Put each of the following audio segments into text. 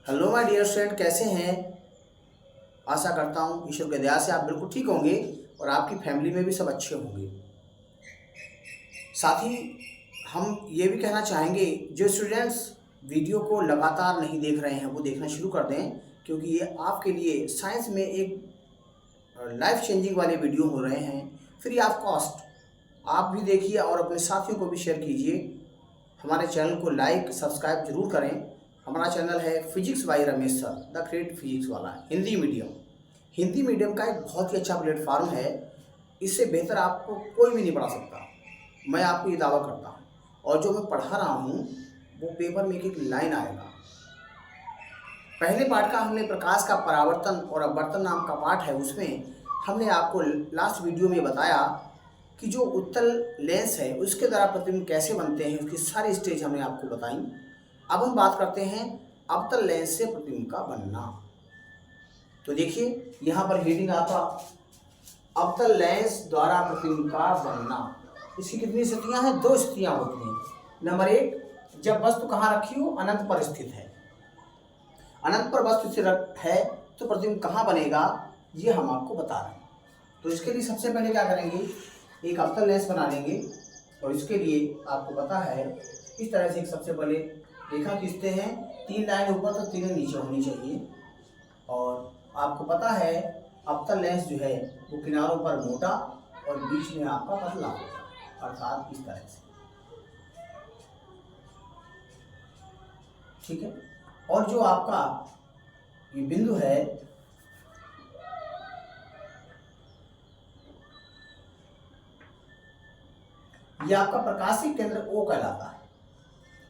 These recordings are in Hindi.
हेलो माय डियर फ्रेंड, कैसे हैं। आशा करता हूँ ईश्वर की दया से आप बिल्कुल ठीक होंगे और आपकी फैमिली में भी सब अच्छे होंगे। साथ ही हम ये भी कहना चाहेंगे, जो स्टूडेंट्स वीडियो को लगातार नहीं देख रहे हैं वो देखना शुरू कर दें, क्योंकि ये आपके लिए साइंस में एक लाइफ चेंजिंग वाले वीडियो हो रहे हैं, फ्री ऑफ कॉस्ट। आप भी देखिए और अपने साथियों को भी शेयर कीजिए। हमारे चैनल को लाइक सब्सक्राइब जरूर करें। हमारा चैनल है physics bye Ramesh sir, the great physics वाला, हिंदी मीडियम। हिंदी मीडियम का एक बहुत ही अच्छा प्लेटफॉर्म है। इससे बेहतर आपको कोई भी नहीं पढ़ा सकता, मैं आपको ये दावा करता हूँ। और जो मैं पढ़ा रहा हूँ वो पेपर में एक एक लाइन आएगा। पहले पार्ट का हमने प्रकाश का परावर्तन और अपवर्तन नाम का पार्ट है, उसमें हमने आपको लास्ट वीडियो में बताया कि जो उत्तल लेंस है उसके द्वारा प्रतिबिंब कैसे बनते हैं, उसकी सारी स्टेज हमने आपको बताई। अब हम बात करते हैं अवतल लेंस से प्रतिबिंब का बनना। तो देखिए यहाँ पर हेडिंग आपका अवतल लेंस द्वारा प्रतिबिंब का बनना। इसकी कितनी स्थितियां हैं? दो स्थितियां होती हैं। नंबर एक, जब वस्तु कहाँ रखी हो? अनंत पर स्थित है। अनंत पर वस्तु स्थित है तो प्रतिबिंब कहाँ बनेगा ये हम आपको बता रहे हैं। तो इसके लिए सबसे पहले क्या करेंगे, एक अवतल लेंस बना लेंगे। और इसके लिए आपको पता है इस तरह से एक सबसे पहले रेखा खींचते हैं। 3 लाइन ऊपर तो 3 नीचे होनी चाहिए। और आपको पता है अवतल लेंस जो है वो किनारों पर मोटा और बीच में आपका पतला होगा, अर्थात इस तरह से। ठीक है। और जो आपका ये बिंदु है ये आपका प्रकाशिक केंद्र O कहलाता है।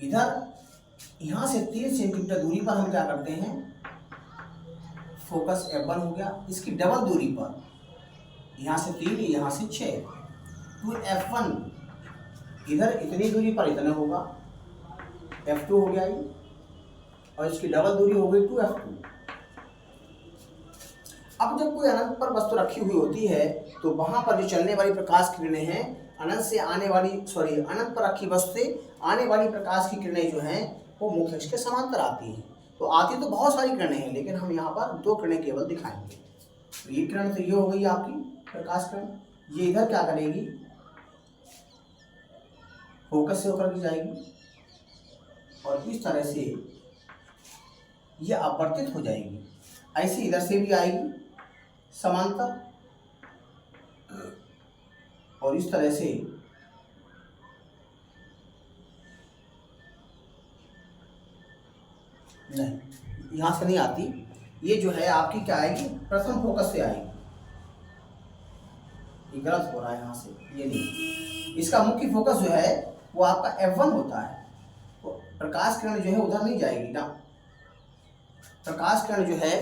इधर यहां से 3 सेंटीमीटर दूरी पर हम क्या करते हैं, फोकस F1 हो गया। इसकी डबल दूरी पर यहां से 3, यहां से 6, तो F1 इधर इतनी दूरी पर इतना होगा, F2 हो गया ये, और इसकी डबल दूरी हो गई 2F2। अब जब कोई अनंत पर वस्तु रखी हुई होती है तो वहां पर जो चलने वाली प्रकाश किरणें हैं, अनंत पर रखी वस्तु से आने वाली प्रकाश की किरणें जो हैं वो मुख्य अक्ष के समांतर आती हैं। तो आती तो बहुत सारी किरणें हैं, लेकिन हम यहाँ पर 2 किरणें केवल दिखाएंगे। तो ये किरण तो ये हो गई आपकी प्रकाश किरण। ये इधर क्या करेगी, फोकस से होकर के जाएगी और इस तरह से ये अपवर्तित हो जाएगी। ऐसे इधर से भी आएगी समांतर, और इस तरह से नहीं, यहां से नहीं आती। ये जो है आपकी क्या आएगी, प्रथम फोकस से आएगी। ये गलत हो रहा है, यहां से ये नहीं। इसका मुख्य फोकस जो है वो आपका F1 होता है। तो प्रकाश किरण जो है उधर नहीं जाएगी ना, प्रकाश किरण जो है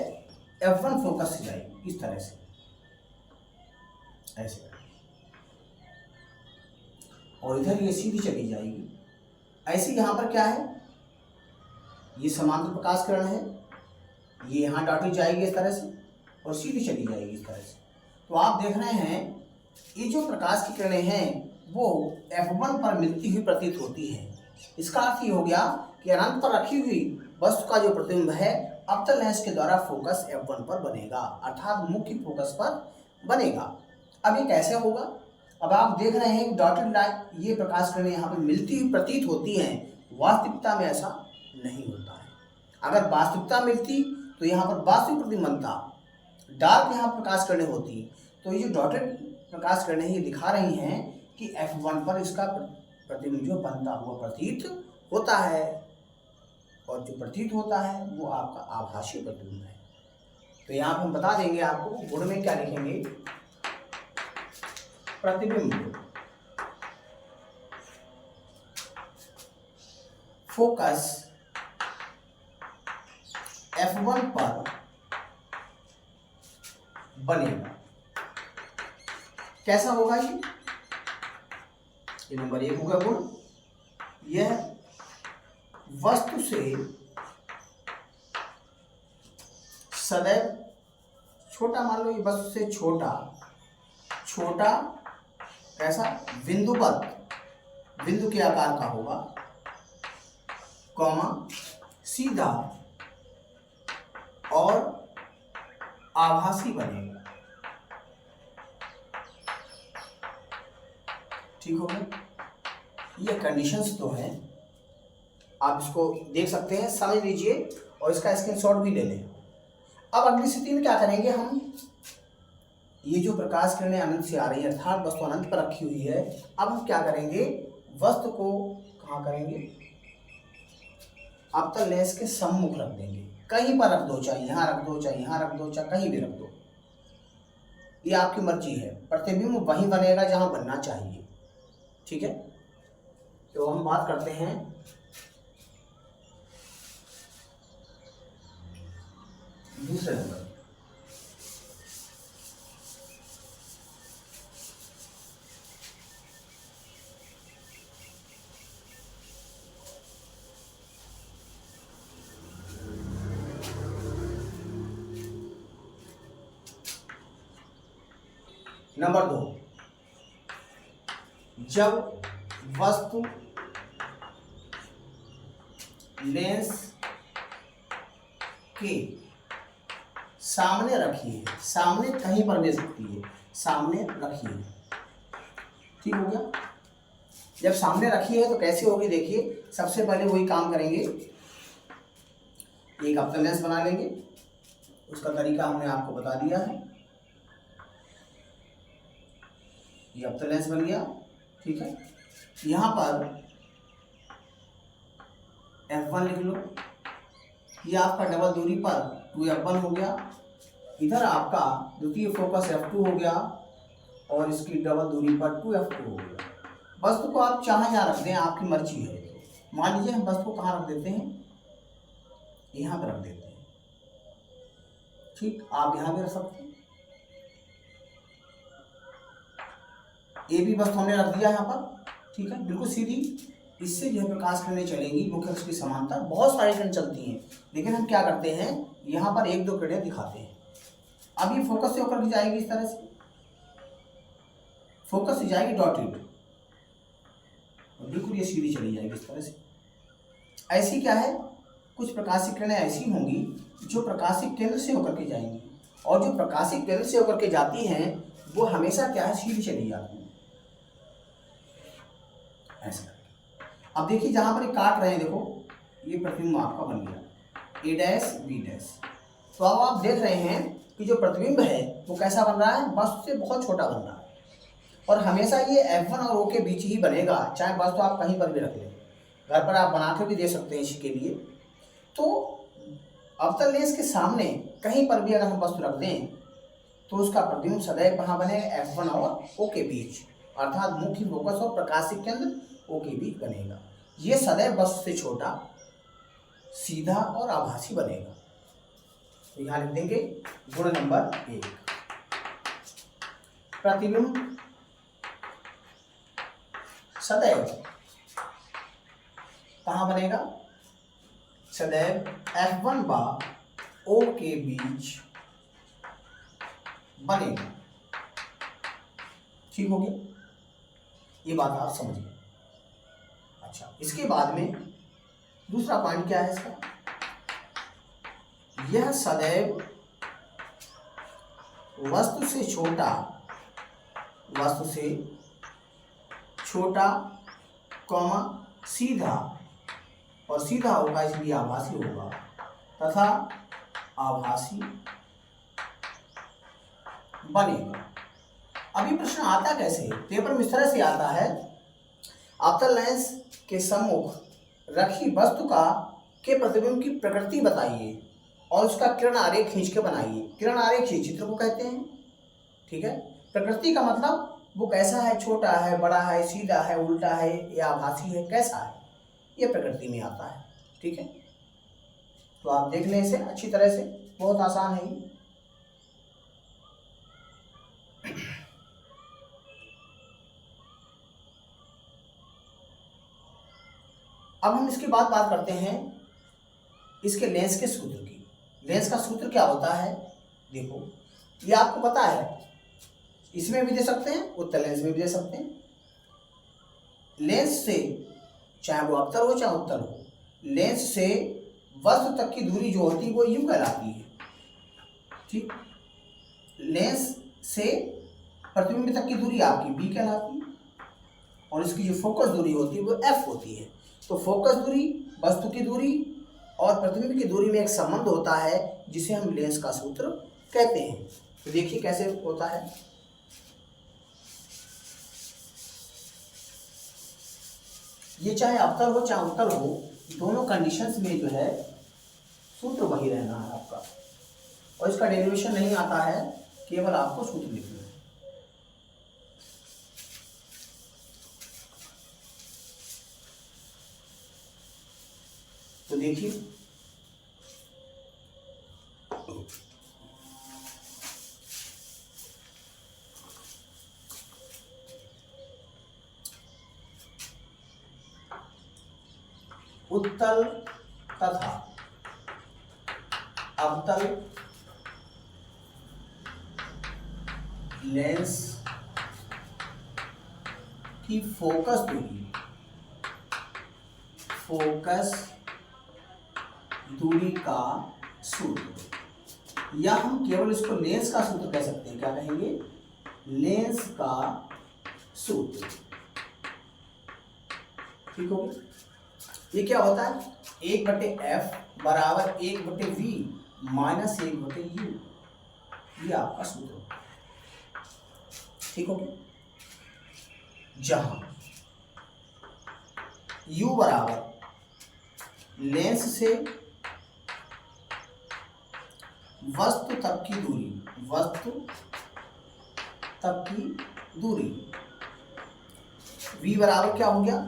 F1 फोकस से जाएगी इस तरह से, ऐसे। और इधर ये सीधी चली जाएगी। ऐसे यहाँ पर क्या है, ये समांतर प्रकाश किरण है, ये यहाँ डॉटेड जाएगी इस तरह से और सीधी चली जाएगी इस तरह से। तो आप देख रहे हैं ये जो प्रकाश की किरणें हैं वो F1 पर मिलती हुई प्रतीत होती हैं। इसका अर्थ ये हो गया कि अनंत पर रखी हुई वस्तु का जो प्रतिबिंब है अवतल लेंस के द्वारा फोकस F1 पर बनेगा, अर्थात मुख्य फोकस पर बनेगा। अब ये कैसे होगा? अब आप देख रहे हैं डॉटेड लाइन, ये प्रकाश किरणें यहाँ पर मिलती हुई प्रतीत होती हैं। वास्तविकता में ऐसा नहीं होता है। अगर वास्तविकता मिलती तो यहाँ पर वास्तविक प्रतिबिंब बनता। डार्क यहाँ प्रकाश किरणें होती, तो ये जो डॉटेड प्रकाश किरणें ये दिखा रही हैं कि F1 पर इसका प्रतिबिंब जो बनता हुआ प्रतीत होता है, और जो प्रतीत होता है वो आपका आभासी प्रतिबिंब है। तो यहाँ पर हम बता देंगे आपको, गुण में क्या लिखेंगे, प्रतिबिंब फोकस F1 पर बनेगा। कैसा होगा ये नंबर 1 होगा गुण। यह वस्तु से सदैव छोटा, मान लो ये वस्तु से छोटा ऐसा बिंदुवत, बिंदु के आकार का होगा, कॉमा सीधा और आभासी बनेगा। ठीक हो गया। ये कंडीशंस तो हैं, आप इसको देख सकते हैं, समझ लीजिए और इसका स्क्रीनशॉट भी ले लें। अब अगली स्थिति में क्या करेंगे हम, ये जो प्रकाश किरणें अनंत से आ रही है अर्थात वस्तु अनंत पर रखी हुई है, अब हम क्या करेंगे, वस्तु को कहाँ करेंगे, अवतल लेंस के सम्मुख रख देंगे। कहीं पर रख दो, चाहे यहाँ रख दो, चाहे यहाँ रख दो, चाहे कहीं भी रख दो, ये आपकी मर्जी है। प्रतिबिंब वहीं बनेगा जहाँ बनना चाहिए। ठीक है, तो हम बात करते हैं दूसरे नंबर। नंबर 2, जब वस्तु लेंस के सामने रखी है, सामने कहीं पर भी सकती है, सामने रखी है। ठीक हो गया। जब सामने रखी है तो कैसे होगी, देखिए सबसे पहले वही काम करेंगे, एक अवतल लेंस बना लेंगे, उसका तरीका हमने आपको बता दिया है। ये अवतल लेंस बन गया। ठीक है, यहाँ पर F1 लिख लो, ये आपका डबल दूरी पर 2F1 हो गया। इधर आपका द्वितीय फोकस F2 हो गया और इसकी डबल दूरी पर 2F2 हो गया। वस्तु को आप चाहे यहाँ रख दें, आपकी मर्जी है। मान लीजिए हम वस्तु को कहाँ रख देते हैं, यहाँ पर रख देते हैं। ठीक, आप यहाँ भी रख सकते हैं। ये भी वस्तु हमने रख दिया यहाँ पर। ठीक है, बिल्कुल सीधी, इससे जो है प्रकाश किरणें चलेंगी, मुख्य अक्ष की समांतर बहुत सारी किरणें चलती हैं, लेकिन हम क्या करते हैं, यहाँ पर 1-2 किरणें दिखाते हैं। अब ये फोकस से होकर के जाएगी इस तरह से, फोकस से जाएगी डॉटेड, बिल्कुल ये सीधी चली जाएगी इस तरह से। ऐसी क्या है, कुछ प्रकाशिक किरणें ऐसी होंगी जो प्रकाशिक केंद्र से होकर के जाएंगी, और जो प्रकाशिक केंद्र से होकर के जाती हैं वो हमेशा क्या है, सीधी चली जाती है ऐसा। अब देखिए जहां पर काट रहे हैं, देखो ये प्रतिबिंब आपका बन गया A डैश B डैश। तो अब आप देख रहे हैं कि जो प्रतिबिंब है वो कैसा बन रहा है, वस्तु से बहुत छोटा बन रहा है, और हमेशा ये F1 और O के बीच ही बनेगा, चाहे वस्तु आप कहीं पर भी रख लें। घर पर आप बना के भी दे सकते हैं इसके लिए। तो अवतल लेंस के सामने कहीं पर भी अगर हम वस्तु रख दें तो उसका प्रतिबिंब सदैव कहाँ बनेगा, F1 और O के बीच, अर्थात मुख्य फोकस और प्रकाशिक केंद्र O के बीच बनेगा। ये सदैव वस्तु से छोटा, सीधा और आभासी बनेगा। तो यहाँ लिख देंगे गुण नंबर 1, प्रतिबिंब सदैव कहाँ बनेगा, सदैव F1 व O के बीच बनेगा। ठीक हो गया, ये बात आप समझ गए। अच्छा, इसके बाद में दूसरा पॉइंट क्या है इसका, यह सदैव वस्तु से छोटा, वस्तु से छोटा कॉमा सीधा, और सीधा होगा इसलिए आभासी होगा, तथा आभासी बनेगा। अभी प्रश्न आता कैसे, पेपर में इस तरह से आता है, अवतल लेंस के सम्मुख रखी वस्तु का के प्रतिबिंब की प्रकृति बताइए और उसका किरण आरेख खींच के बनाइए। किरण आरेख ही चित्र को कहते हैं। ठीक है, प्रकृति का मतलब वो कैसा है, छोटा है, बड़ा है, सीधा है, उल्टा है या आभासी है, कैसा है, ये प्रकृति में आता है। ठीक है, तो आप देख लें इसे अच्छी तरह से, बहुत आसान है ये। अब हम इसके बाद बात करते हैं इसके लेंस के सूत्र की। लेंस का सूत्र क्या होता है, देखो ये आपको पता है, इसमें भी दे सकते हैं, उत्तल लेंस में भी दे सकते हैं। लेंस से, चाहे वो अवतल हो चाहे उत्तल हो, लेंस से वस्तु तक की दूरी जो होती है वो यूं कहलाती है। ठीक, लेंस से प्रतिबिंब तक की दूरी आपकी बी कहलाती है और इसकी जो फोकस दूरी होती है वो एफ होती है। तो फोकस दूरी, वस्तु की दूरी और प्रतिबिंब की दूरी में एक संबंध होता है जिसे हम लेंस का सूत्र कहते हैं। तो देखिए कैसे होता है। ये चाहे अवतल हो चाहे उत्तल हो, दोनों कंडीशंस में जो है सूत्र वही रहना है आपका, और इसका डेरिवेशन नहीं आता है, केवल आपको सूत्र लिखना है। तो देखिए उत्तल तथा अवतल लेंस की फोकस दूरी का सूत्र, या हम केवल इसको लेंस का सूत्र कह सकते हैं। क्या कहेंगे? लेंस का सूत्र। ठीक हो गया। ये क्या होता है? 1/f बराबर 1/v माइनस 1/u, ये आपका सूत्र। ठीक हो गया। जहां u बराबर लेंस से वस्तु तक की दूरी, v बराबर क्या हो गया?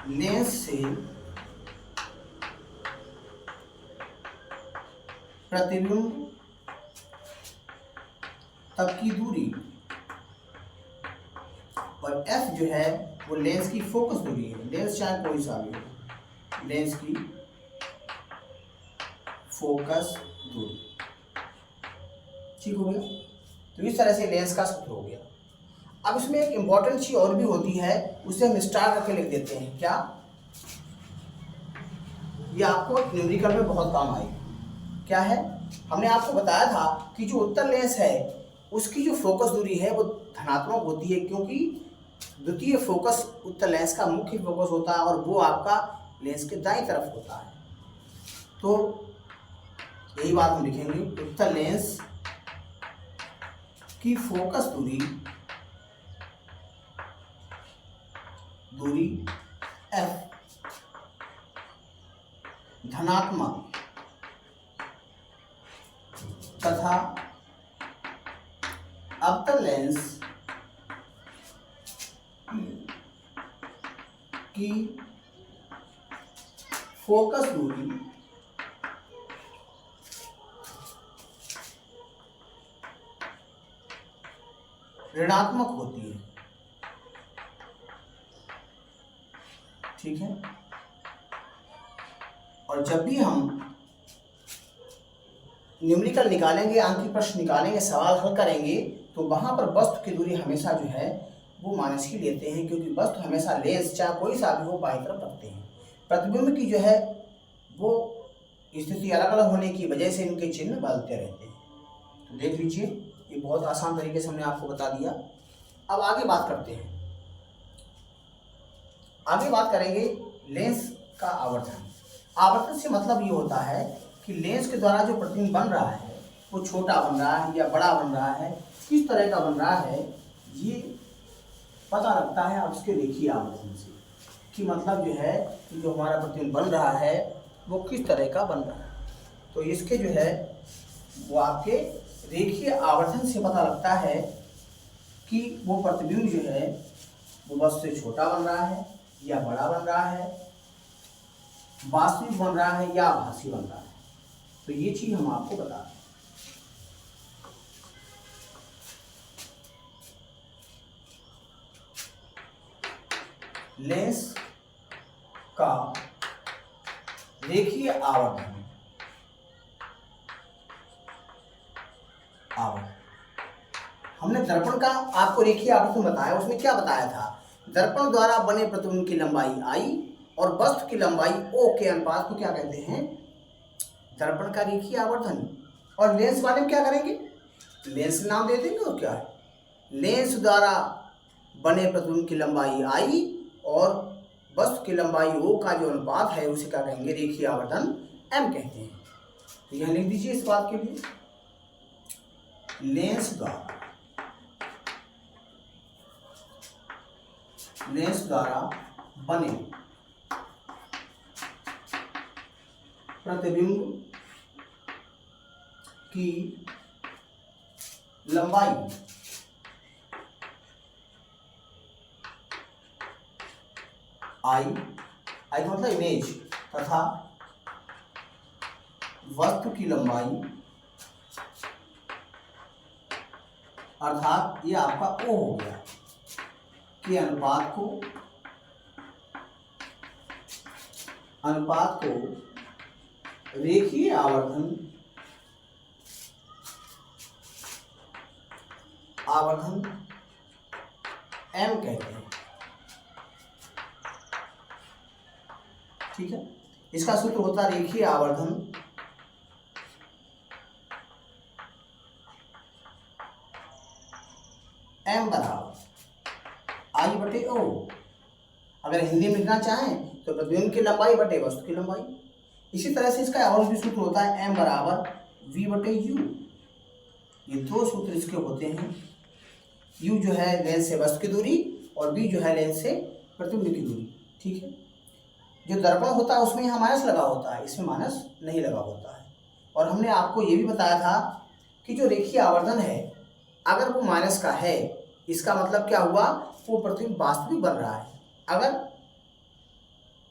लेंस से प्रतिबिंब तक की दूरी, और f जो है वो लेंस की फोकस दूरी है। लेंस चाहे कोई सा भी हो, लेंस की फोकस दूरी। ठीक हो गया। तो इस तरह से लेंस का सूत्र हो गया। अब इसमें एक इंपॉर्टेंट चीज और भी होती है, उसे हम स्टार करके लिख देते हैं। क्या? ये आपको न्यूमेरिकल में बहुत काम आएगी। क्या है? हमने आपको बताया था कि जो उत्तल लेंस है उसकी जो फोकस दूरी है वो धनात्मक होती है, क्योंकि द्वितीय फोकस उत्तल लेंस का मुख्य फोकस होता है और वो आपका लेंस के दाईं तरफ होता है। तो यही बात हम लिखेंगे, उत्तल लेंस की फोकस दूरी f धनात्मक तथा अवतल लेंस की फोकस दूरी ऋणात्मक होती है। ठीक है। और जब भी हम न्यूमेरिकल निकालेंगे, अंकीय प्रश्न निकालेंगे, सवाल हल करेंगे, तो वहां पर वस्तु की दूरी हमेशा जो है वो माइनस की लेते हैं, क्योंकि वस्तु हमेशा लेंस चाहे कोई सा भी हो बाईं तरफ रखते हैं। प्रतिबिंब की जो है वो स्थिति अलग अलग होने की वजह से इनके चिन्ह बदलते रहते हैं। तो देख लीजिए, ये बहुत आसान तरीके से हमने आपको बता दिया। अब आगे बात करते हैं। आगे बात करेंगे लेंस का आवर्धन। आवर्धन से मतलब ये होता है कि लेंस के द्वारा जो प्रतिबिंब बन रहा है वो छोटा बन रहा है या बड़ा बन रहा है, किस तरह का बन रहा है, ये पता लगता है आप उसके रेखीय आवर्धन से, कि मतलब जो है कि जो हमारा प्रतिबिंब बन रहा है वो किस तरह का बन रहा है। तो इसके जो है वो आपके रेखीय आवर्धन से पता लगता है कि वो प्रतिबिंब जो है वो वस्तु से छोटा बन रहा है या बड़ा बन रहा है, वास्तविक बन रहा है या आभासी बन रहा है। तो ये चीज हम आपको बता रहे हैं। लेंस का रेखीय आवर्धन हमने दर्पण का आपको रेखीय आवर्धन बताया। उसमें क्या बताया था? दर्पण द्वारा बने प्रतिबिंब की लंबाई I और वस्तु की लंबाई O के अनुपात को क्या कहते हैं? दर्पण का रेखीय आवर्धन। और लेंस वाले में क्या करेंगे, लेंस नाम दे देंगे और क्या है, लेंस द्वारा बने प्रतिबिंब की लंबाई आई और वस्तु की लंबाई ओ का जो अनुपात है उसे क्या कहेंगे, रेखीय आवर्धन m कहते हैं। तो यहाँ लिख दीजिए इस बात के लिए, लेंस द्वारा बने प्रतिबिंब की लंबाई आई मतलब इमेज तथा वस्तु की लंबाई अर्थात ये आपका ओ हो गया कि अनुपात को रेखीय आवर्धन m कहते हैं। ठीक है, इसका सूत्र होता है रेखीय आवर्धन m बराबर आई बटे ओ। अगर हिंदी में लिखना चाहें तो प्रतिबिंब की लंबाई बटे वस्तु की लंबाई। इसी तरह से इसका और भी सूत्र होता है m बराबर v बटे u। ये दो सूत्र इसके होते हैं, u जो है लेंस से वस्तु की दूरी और v जो है लेंस से प्रतिबिंब की दूरी। ठीक है, जो दर्पण होता है उसमें यहाँ माइनस लगा होता है, इसमें माइनस नहीं लगा होता है। और हमने आपको ये भी बताया था कि जो रेखीय आवर्धन है अगर वो माइनस का है इसका मतलब क्या हुआ, वो प्रतिबिंब वास्तविक बन रहा है। अगर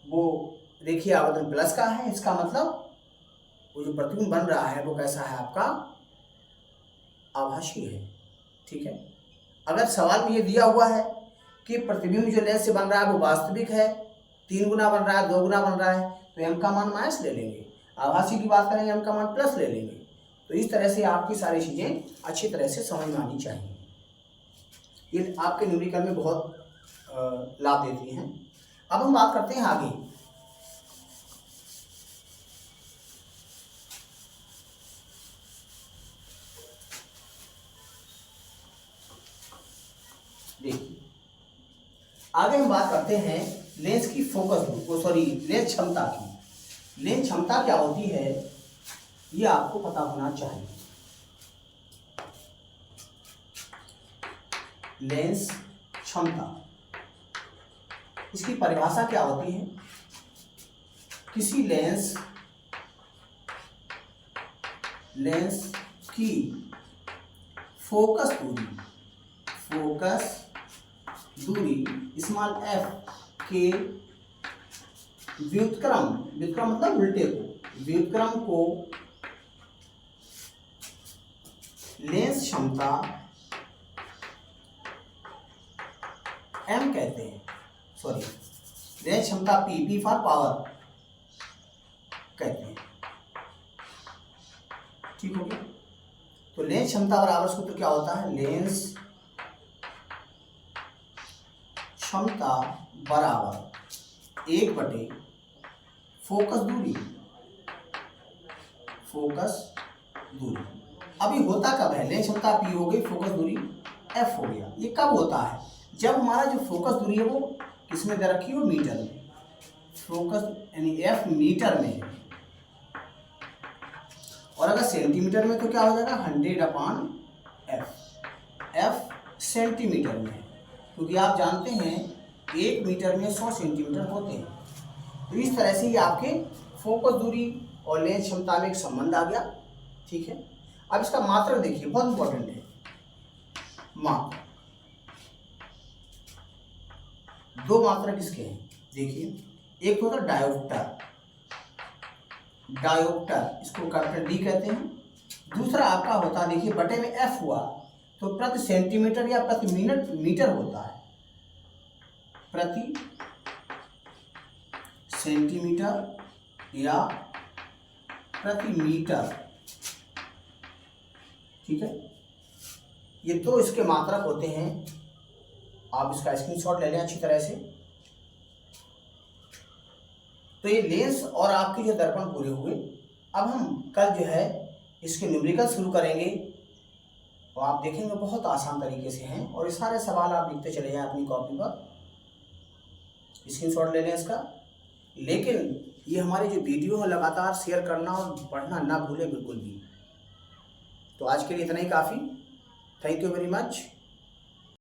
वो रेखीय आवर्धन प्लस का है इसका मतलब वो जो प्रतिबिंब बन रहा है वो कैसा है, आपका आभासी है। ठीक है, अगर सवाल में ये दिया हुआ है कि प्रतिबिंब जो लेंस से बन रहा है वो वास्तविक है, 3 गुना बन रहा है, 2 गुना बन रहा है, तो m का मान माइनस ले लेंगे। आभासी की बात करेंगे m का मान प्लस ले लेंगे। तो इस तरह से आपकी सारी चीज़ें अच्छी तरह से समझ में आनी चाहिए। ये आपके न्यूमेरिकल में बहुत लाभ देती हैं। अब हम बात करते हैं आगे। देखिए आगे हम बात करते हैं लेंस की लेंस क्षमता की। लेंस क्षमता क्या होती है ये आपको पता होना चाहिए। लेंस क्षमता, इसकी परिभाषा क्या होती है, किसी लेंस की फोकस दूरी स्मॉल f के व्युत्क्रम मतलब उल्टे को, व्युत्क्रम को लेंस क्षमता m कहते हैं। लेंस क्षमता p फॉर पावर कहते हैं। ठीक हो गया, तो लेंस क्षमता बराबर सूत्र क्या होता है, लेंस क्षमता बराबर 1 बटे फोकस दूरी। अभी होता कब है, लेंस क्षमता p हो गई, फोकस दूरी f हो गया। ये कब होता है, जब हमारा जो फोकस दूरी है वो किसमें दे रखी हो, मीटर में। फोकस यानी f मीटर में है और अगर सेंटीमीटर में तो क्या हो जाएगा 100/f। f सेंटीमीटर में है क्योंकि आप जानते हैं 1 मीटर में 100 सेंटीमीटर होते हैं। तो इस तरह से ये आपके फोकस दूरी और लेंस क्षमता में एक संबंध आ गया। ठीक है, अब इसका मात्रक देखिए, बहुत इंपॉर्टेंट है। मात्रक, 2 मात्रक इसके हैं, देखिए। एक होता डायोप्टर, इसको कैपिटल D कहते हैं। दूसरा आपका होता है, देखिए बटे में f हुआ तो प्रति सेंटीमीटर या प्रति मिनट मीटर होता है, प्रति सेंटीमीटर या प्रति मीटर। ठीक है, ये 2 इसके मात्रक होते हैं। आप इसका स्क्रीनशॉट ले लें अच्छी तरह से। तो ये लेंस और आपके जो दर्पण पूरे हुए। अब हम कल जो है इसके न्यूमेरिकल शुरू करेंगे और आप देखेंगे बहुत आसान तरीके से हैं। और ये सारे सवाल आप लिखते चले जाएं अपनी कॉपी पर, स्क्रीनशॉट ले लें इसका। लेकिन ये हमारी जो वीडियो है लगातार शेयर करना और पढ़ना ना भूलें बिल्कुल भी। तो आज के लिए इतना ही काफ़ी। Thank you very much.